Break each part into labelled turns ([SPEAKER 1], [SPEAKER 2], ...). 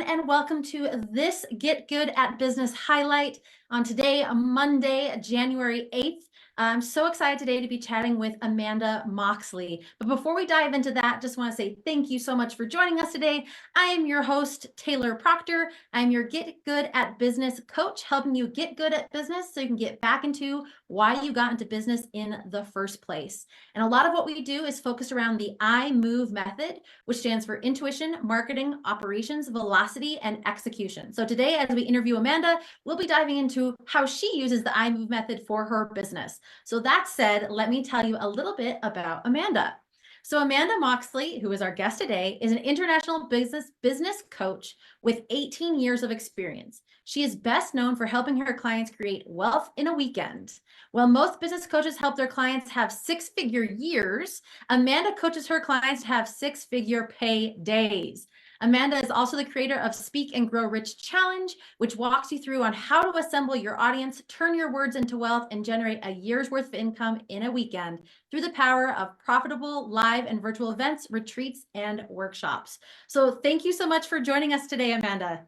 [SPEAKER 1] and welcome to this Get Good at Business highlight on today, Monday, January 8th. I'm so excited today to be chatting with Amanda Moxley. But before we dive into that, just want to say thank you so much for joining us today. I am your host, Taylor Proctor. I'm your Get Good at Business coach, helping you get good at business so you can get back into why you got into business in the first place. And a lot of what we do is focused around the I Move method, which stands for intuition, marketing, operations, velocity, and execution. So today, as we interview Amanda, we'll be diving into how she uses the I Move method for her business. So that said, let me tell you a little bit about Amanda. So Amanda Moxley, who is our guest today, is an international business coach with 18 years of experience. She is best known for helping her clients create wealth in a weekend. While most business coaches help their clients have six-figure years, Amanda coaches her clients to have six-figure pay days. Amanda is also the creator of Speak and Grow Rich Challenge, which walks you through on how to assemble your audience, turn your words into wealth, and generate a year's worth of income in a weekend through the power of profitable live and virtual events, retreats, and workshops. So thank you so much for joining us today, Amanda.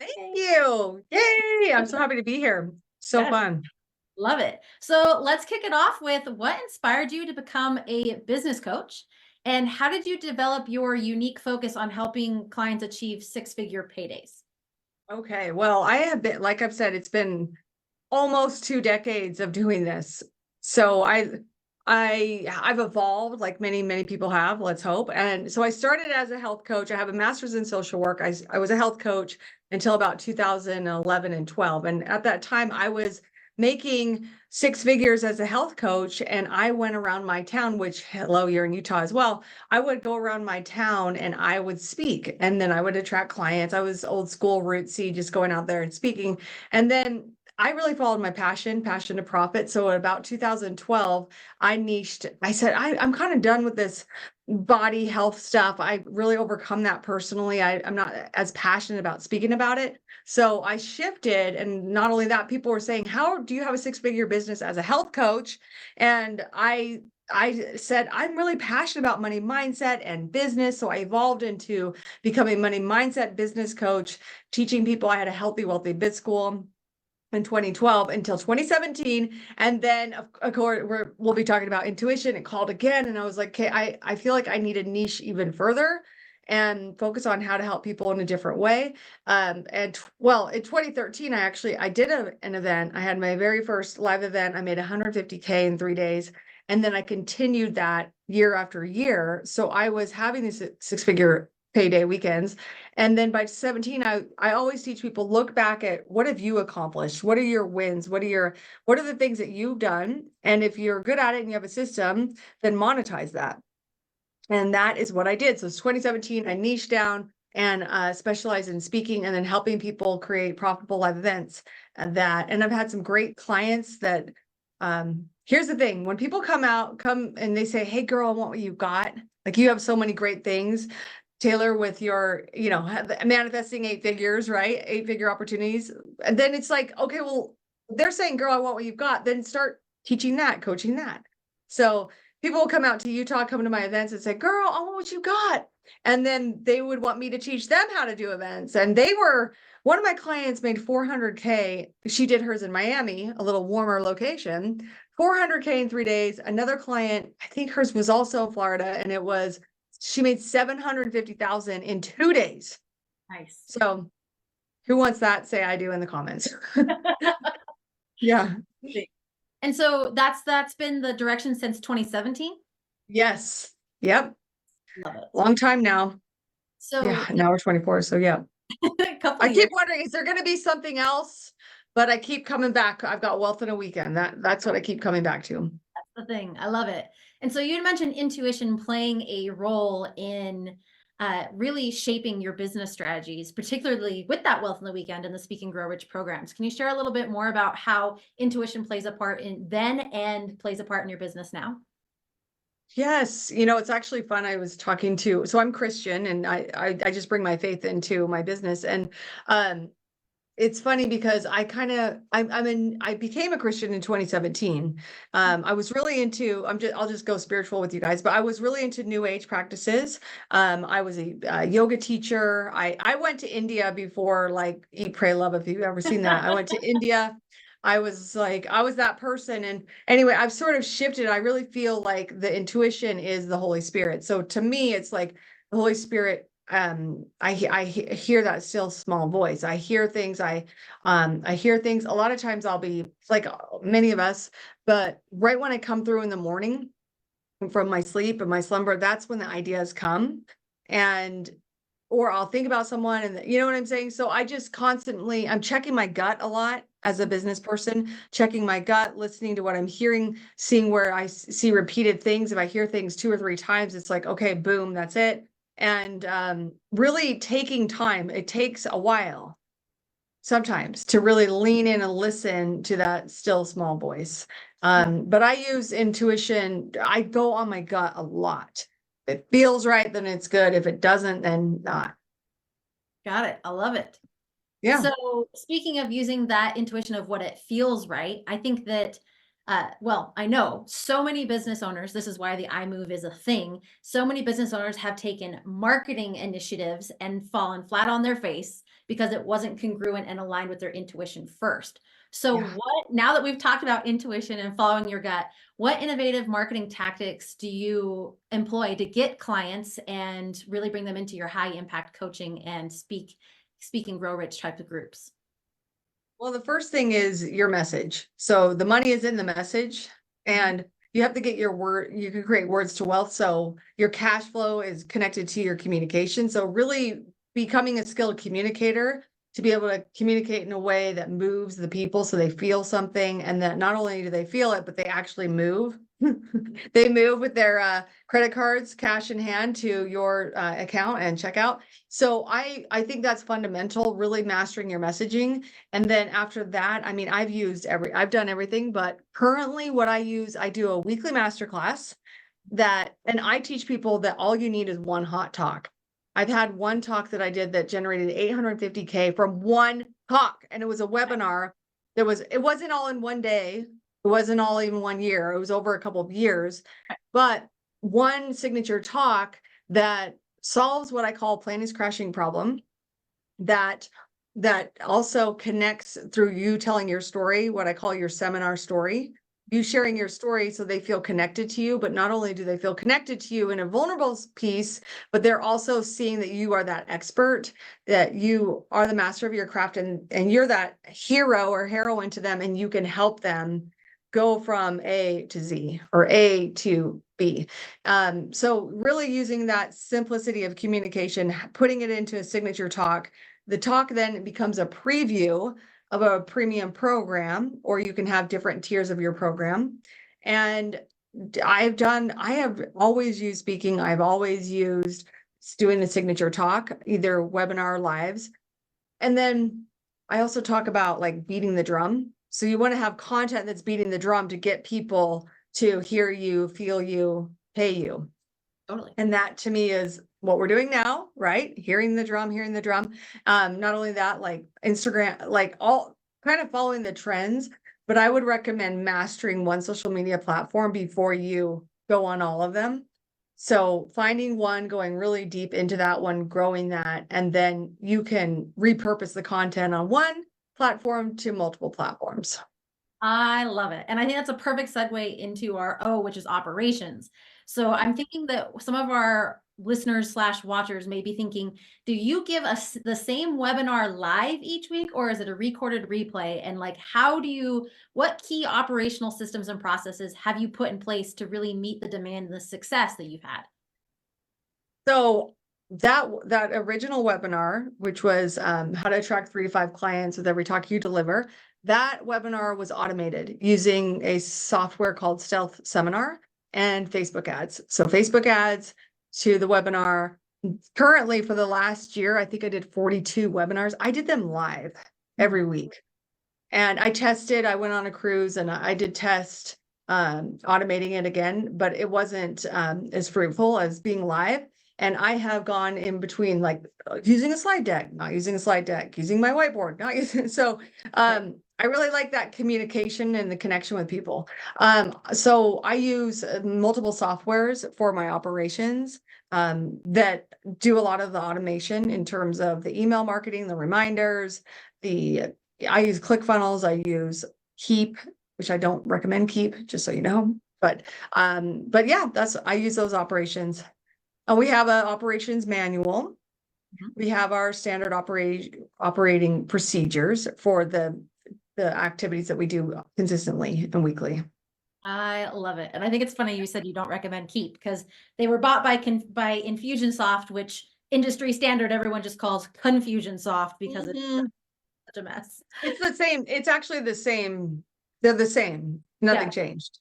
[SPEAKER 2] Thank you. Yay. I'm so happy to be here. So fun.
[SPEAKER 1] Love it. So let's kick it off with what inspired you to become a business coach, and how did you develop your unique focus on helping clients achieve six-figure paydays?
[SPEAKER 2] Okay. Well, I have been, like I've said, it's been almost 2 decades of doing this. So I've evolved like many people have, let's hope. And so I started as a health coach. I have a master's in social work. I was a health coach until about 2011 and 12. And at that time I was making six figures as a health coach. And I went around my town, which, hello, you're in Utah as well. I would go around my town and I would speak, and then I would attract clients. I was old school rootsy, just going out there and speaking. And then I really followed my passion to profit. So at about 2012, I said, I'm kind of done with this body health stuff. I really overcome that personally. I'm not as passionate about speaking about it. So I shifted. And not only that, people were saying, how do you have a six-figure business as a health coach? And I said, I'm really passionate about money mindset and business. So I evolved into becoming a money mindset business coach, teaching people. I had a healthy, wealthy biz school in 2012 until 2017. And then of course we'll be talking about intuition. It called again. And I was like, okay, I feel like I need a niche even further and focus on how to help people in a different way. Well, in 2013, I did an event. I had my very first live event. I made 150K in 3 days. And then I continued that year after year. So I was having these six-figure payday weekends. And then by 17, I always teach people, look back at what have you accomplished? What are your wins? What are the things that you've done? And if you're good at it and you have a system, then monetize that. And that is what I did. So it's 2017, I niched down and specialized in speaking and then helping people create profitable live events. And I've had some great clients that, here's the thing, when people come and they say, hey girl, I want what you got. Like, you have so many great things, Taylor, with your, manifesting 8 figures, right? 8-figure opportunities. And then it's like, okay, well, they're saying, girl, I want what you've got. Then start teaching that, coaching that. So people will come out to Utah, come to my events and say, girl, I want what you got. And then they would want me to teach them how to do events. And one of my clients made 400K. She did hers in Miami, a little warmer location, 400K in 3 days. Another client, I think hers was also in Florida, and she made 750,000 in 2 days.
[SPEAKER 1] Nice.
[SPEAKER 2] So who wants that? Say I do in the comments. Yeah.
[SPEAKER 1] And so that's been the direction since 2017?
[SPEAKER 2] Yes. Yep.
[SPEAKER 1] Love it.
[SPEAKER 2] Long time now.
[SPEAKER 1] So
[SPEAKER 2] yeah, now we're 24. So yeah. I keep wondering, is there going to be something else? But I keep coming back. I've got wealth in a weekend. That's what I keep coming back to.
[SPEAKER 1] That's the thing. I love it. And so you had mentioned intuition playing a role in really shaping your business strategies, particularly with that wealth in the weekend and the Speak and Grow Rich programs. Can you share a little bit more about how intuition plays a part in then and plays a part in your business now?
[SPEAKER 2] Yes. It's actually fun. I was talking so I'm Christian, and I just bring my faith into my business. And it's funny because I became a Christian in 2017. I was really into, I'll just go spiritual with you guys, but I was really into new age practices. I was a yoga teacher. I went to India before, like, Eat, Pray, Love, if you've ever seen that. I went to India. I was that person. And anyway, I've sort of shifted. I really feel like the intuition is the Holy Spirit. So to me, it's like the Holy Spirit. I hear that still small voice. I hear things. I hear things. A lot of times I'll be like many of us, but right when I come through in the morning from my sleep and my slumber, that's when the ideas come. And or I'll think about someone, and you know what I'm saying? So I just constantly, I'm checking my gut a lot as a business person, checking my gut, listening to what I'm hearing, seeing where I see repeated things. If I hear things 2 or 3 times, it's like, okay, boom, that's it. And really taking time. It takes a while sometimes to really lean in and listen to that still small voice. But I use intuition. I go on my gut a lot. If it feels right, then it's good. If it doesn't, then not.
[SPEAKER 1] Got it. I love it.
[SPEAKER 2] Yeah.
[SPEAKER 1] So speaking of using that intuition of what it feels right, I think that, well, I know so many business owners, this is why the I move is a thing. So many business owners have taken marketing initiatives and fallen flat on their face because it wasn't congruent and aligned with their intuition first. So
[SPEAKER 2] Yeah.
[SPEAKER 1] now that we've talked about intuition and following your gut, what innovative marketing tactics do you employ to get clients and really bring them into your high impact coaching and speak and grow rich type of groups?
[SPEAKER 2] Well, the first thing is your message. So the money is in the message, and you have to get your word, you can create words to wealth. So your cash flow is connected to your communication. So really becoming a skilled communicator to be able to communicate in a way that moves the people so they feel something, and that not only do they feel it, but they actually move. They move with their credit cards, cash in hand to your account and checkout. So I think that's fundamental, really mastering your messaging. And then after that, I mean, I've done everything, but currently what I use, I do a weekly masterclass and I teach people that all you need is one hot talk. I've had one talk that I did that generated 850K from one talk, and it was a webinar. It wasn't all in one day. It wasn't all even 1 year. It was over a couple of years, but one signature talk that solves what I call planning crashing problem, that also connects through you telling your story, what I call your seminar story, you sharing your story so they feel connected to you. But not only do they feel connected to you in a vulnerable piece, but they're also seeing that you are that expert, that you are the master of your craft, and you're that hero or heroine to them, and you can help them go from A to Z or A to B. So really using that simplicity of communication, putting it into a signature talk. The talk then becomes a preview of a premium program, or you can have different tiers of your program. And I have always used speaking. I've always used doing the signature talk, either webinar lives. And then I also talk about like beating the drum. So you want to have content that's beating the drum to get people to hear you, feel you, pay you.
[SPEAKER 1] Totally.
[SPEAKER 2] And that to me is what we're doing now, right? Hearing the drum. Not only that, like Instagram, like all kind of following the trends, but I would recommend mastering one social media platform before you go on all of them. So finding one, going really deep into that one, growing that, and then you can repurpose the content on one platform to multiple platforms.
[SPEAKER 1] I love it. And I think that's a perfect segue into our O, which is operations. So I'm thinking that some of our listeners slash watchers may be thinking, do you give us the same webinar live each week, or is it a recorded replay? And like, what key operational systems and processes have you put in place to really meet the demand and the success that you've had?
[SPEAKER 2] So that original webinar, which was how to attract 3 to 5 clients with every talk you deliver, that webinar was automated using a software called Stealth Seminar and Facebook ads. So Facebook ads to the webinar. Currently, for the last year, I think I did 42 webinars. I did them live every week. And I went on a cruise and I did test automating it again, but it wasn't as fruitful as being live. And I have gone in between, like using a slide deck, not using a slide deck, using my whiteboard, not using, so, I really like that communication and the connection with people. So I use multiple softwares for my operations, that do a lot of the automation in terms of the email marketing, the reminders, I use ClickFunnels, I use Keep, which I don't recommend Keep, just so you know. But yeah, I use those operations. We have an operations manual. We have our standard operating procedures for the activities that we do consistently and weekly.
[SPEAKER 1] I love it. And I think it's funny you said you don't recommend Keep, because they were bought by Infusionsoft, which industry standard everyone just calls Confusionsoft because it's such a mess.
[SPEAKER 2] It's the same. It's actually the same. They're the same. Nothing changed.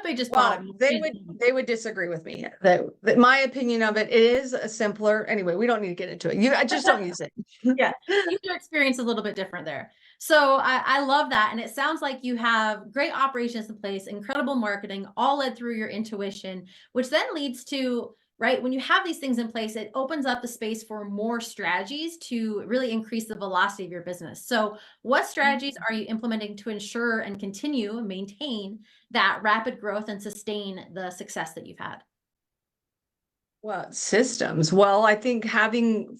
[SPEAKER 1] They just bought
[SPEAKER 2] Well,
[SPEAKER 1] it.
[SPEAKER 2] they would disagree with me that my opinion of it is a simpler. Anyway, we don't need to get into it. I just don't use it.
[SPEAKER 1] Yeah, user experience a little bit different there. So I love that. And it sounds like you have great operations in place, incredible marketing, all led through your intuition, which then leads to, right, when you have these things in place, it opens up the space for more strategies to really increase the velocity of your business. So what strategies are you implementing to ensure and continue and maintain that rapid growth and sustain the success that you've had?
[SPEAKER 2] Well, systems. Well, I think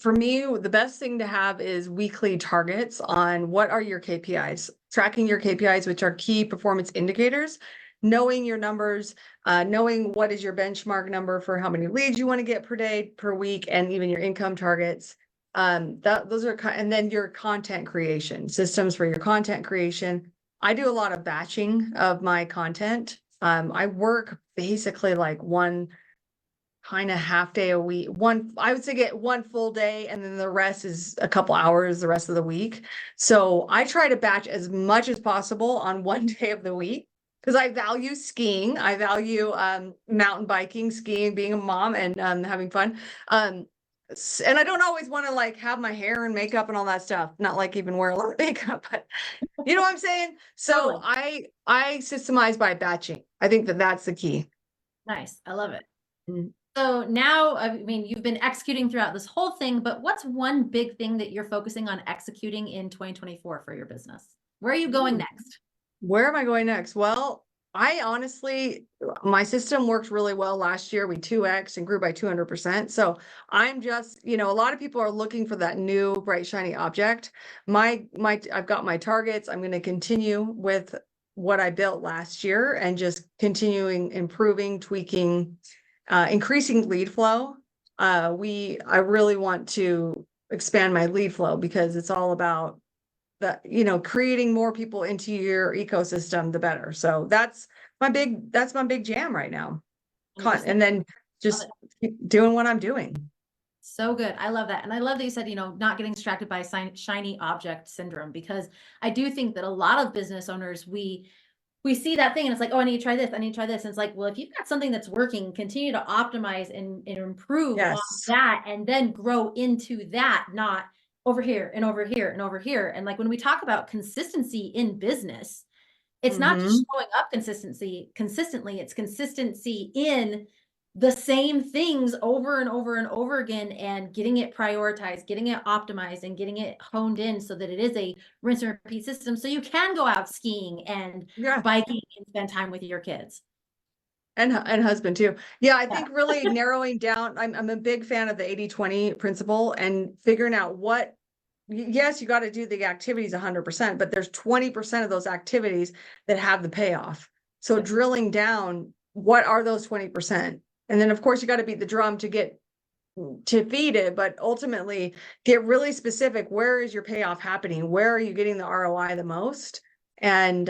[SPEAKER 2] for me, the best thing to have is weekly targets on what are your KPIs, tracking your KPIs, which are key performance indicators, knowing your numbers, knowing what is your benchmark number for how many leads you want to get per day, per week, and even your income targets. Those are, and then your content creation, systems for your content creation. I do a lot of batching of my content. I work basically like one kind of half day a week. I would say get one full day, and then the rest is a couple hours the rest of the week. So I try to batch as much as possible on one day of the week, because I value skiing. I value mountain biking, skiing, being a mom, and having fun. And I don't always want to like have my hair and makeup and all that stuff. Not like even wear a lot of makeup, but you know what I'm saying? So
[SPEAKER 1] Totally.
[SPEAKER 2] I systemize by batching. I think that's the key.
[SPEAKER 1] Nice. I love it.
[SPEAKER 2] Mm.
[SPEAKER 1] So now, I mean, you've been executing throughout this whole thing, but what's one big thing that you're focusing on executing in 2024 for your business? Where are you going next?
[SPEAKER 2] Where am I going next? Well, I honestly, my system worked really well last year. We 2x and grew by 200%. So I'm just, a lot of people are looking for that new bright, shiny object. I've got my targets. I'm going to continue with what I built last year and just continuing, improving, tweaking, increasing lead flow. I really want to expand my lead flow because it's all about creating more people into your ecosystem, the better. So that's my big jam right now.
[SPEAKER 1] 100%.
[SPEAKER 2] And then just keep doing what I'm doing.
[SPEAKER 1] So good. I love that. And I love that you said, not getting distracted by shiny object syndrome, because I do think that a lot of business owners, we see that thing and it's like, oh, I need to try this. I need to try this. And it's like, well, if you've got something that's working, continue to optimize and improve on
[SPEAKER 2] Yes.
[SPEAKER 1] that, and then grow into that, not over here and over here and over here. And like when we talk about consistency in business, it's not just showing up consistently, it's consistency in the same things over and over and over again, and getting it prioritized, getting it optimized, and getting it honed in so that it is a rinse and repeat system. So you can go out skiing and biking and spend time with your kids.
[SPEAKER 2] And husband too. Yeah, I think really narrowing down, I'm a big fan of the 80-20 principle and figuring out yes, you got to do the activities 100%, but there's 20% of those activities that have the payoff. So drilling down, what are those 20%? And then of course you got to beat the drum to feed it, but ultimately get really specific. Where is your payoff happening? Where are you getting the ROI the most? And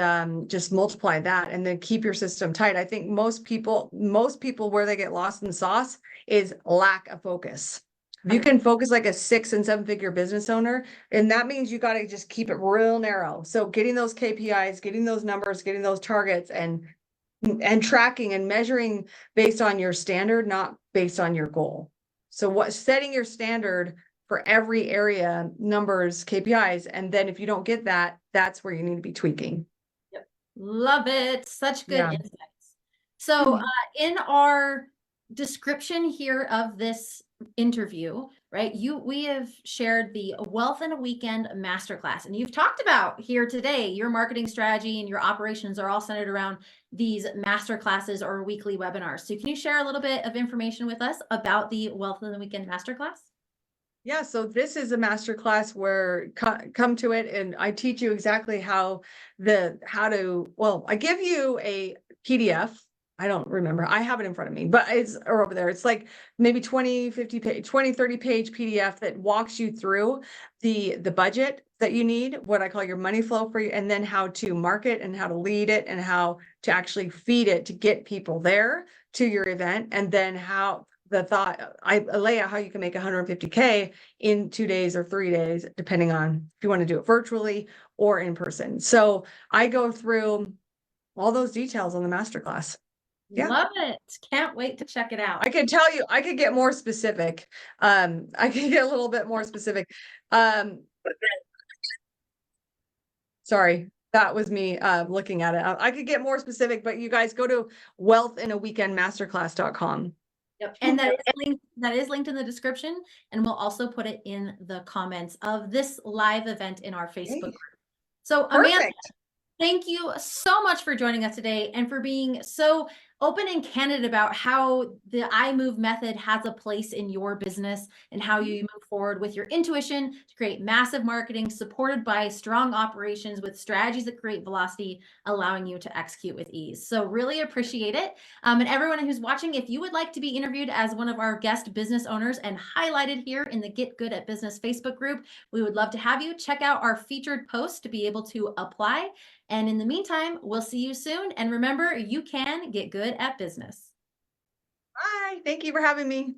[SPEAKER 2] just multiply that, and then keep your system tight. I think most people where they get lost in the sauce is lack of focus. If you can focus like a 6 and 7 figure business owner, and that means you got to just keep it real narrow. So getting those KPIs, getting those numbers, getting those targets, and tracking and measuring based on your standard, not based on your goal. So setting your standard for every area, numbers, KPIs, and then if you don't get that, that's where you need to be tweaking.
[SPEAKER 1] Yep. Love it. Such good insights. So in our description here of this interview, right? We have shared the Wealth in a Weekend Masterclass, and you've talked about here today your marketing strategy and your operations are all centered around these masterclasses or weekly webinars. So can you share a little bit of information with us about the Wealth in the Weekend Masterclass?
[SPEAKER 2] Yeah, so this is a masterclass where come to it and I teach you exactly I give you a PDF. I don't remember. I have it in front of me, but or over there. It's like maybe 20, 50 page, 20, 30 page PDF that walks you through the budget that you need, what I call your money flow for you, and then how to market and how to lead it and how to actually feed it to get people there to your event. And then I lay out how you can make 150K in 2 days or 3 days, depending on if you want to do it virtually or in person. So I go through all those details on the masterclass. Yeah.
[SPEAKER 1] Love it. Can't wait to check it out.
[SPEAKER 2] I can tell you, I could get more specific. I can get a little bit more specific. Sorry, that was me looking at it. I could get more specific, but you guys go to wealthinaweekendmasterclass.com.
[SPEAKER 1] Yep. And that is linked in the description, and we'll also put it in the comments of this live event in our Facebook group. So Amanda,
[SPEAKER 2] Perfect.
[SPEAKER 1] thank you so much for joining us today and for being so open and candid about how the I Move method has a place in your business and how you move forward with your intuition to create massive marketing supported by strong operations with strategies that create velocity, allowing you to execute with ease. So really appreciate it. And everyone who's watching, if you would like to be interviewed as one of our guest business owners and highlighted here in the Get Good at Business Facebook group, we would love to have you. Check out our featured post to be able to apply. And in the meantime, we'll see you soon. And remember, you can get good at business.
[SPEAKER 2] Bye. Thank you for having me.